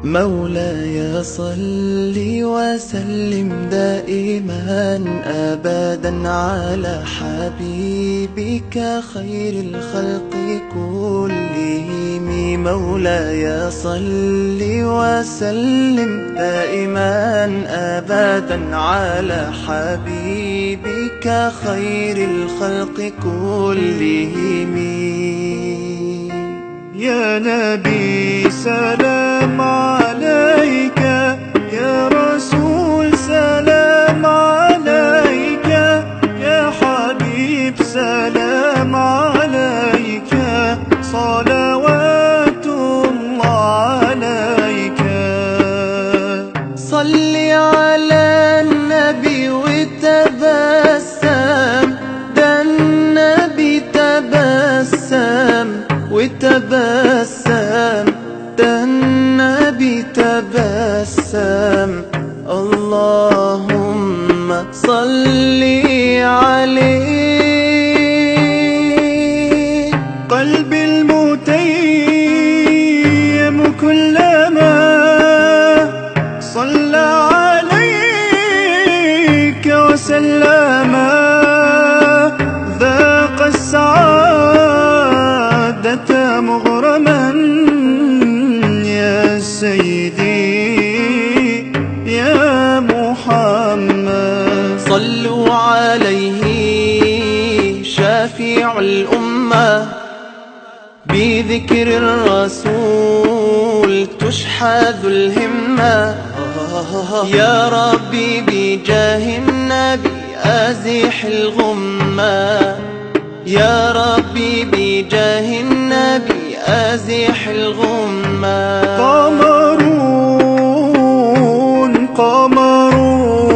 مولاي صل وسلم دائما أبدا على حبيبك خير الخلق كلهم. مولاي صل وسلم دائما أبدا على حبيبك خير الخلق كلهم. يا نبي سلام عليك، يا رسول سلام عليك، يا حبيب سلام عليك، صلوات الله عليك. صل على النبي وتبسم، ده النبي تبسم وتبسم، ده النبي تبسم. اللهم صل عليه. قلبي المتيم كلما صلى عليك وسلم ذاق السعادة مغرما. يا سيدي يا محمد صلوا عليه شافع الأمة، بذكر الرسول تشحذ الهمة. يا ربي بجاه النبي أزح الغمة، يا ربي بجاه النبي أزح الغمة. قمرون قمرون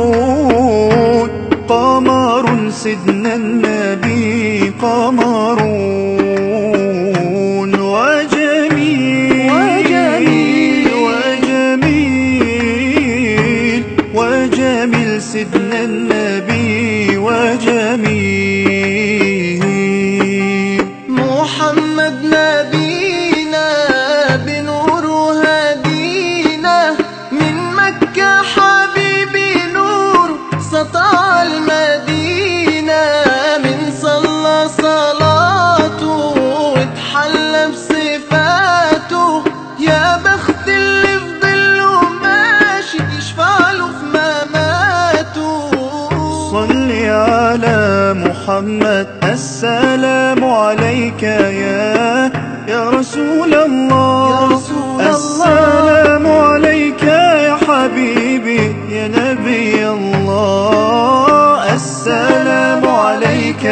قمر سيدنا النبي، قمرون وجميل وجميل وجميل وجميل سيدنا النبي وجميل. محمد نبينا بنور هدينا، من مكة حبيبي نور سطع المدينة. من صلى صلاته واتحلى بصفاته، يا بخت اللي في ظله ماشي يشفع له في مماته. صل على محمد السلام عليك يا رسول الله، السلام عليك يا حبيبي يا نبي الله. السلام عليك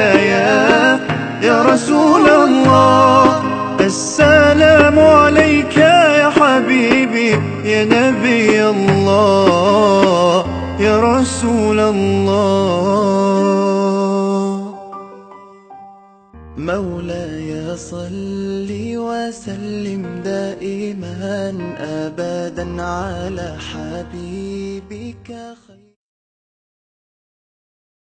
يا رسول الله، السلام عليك يا حبيبي يا نبي الله يا رسول الله. مولاي صل وسلم دائما أبدا على حبيبك خير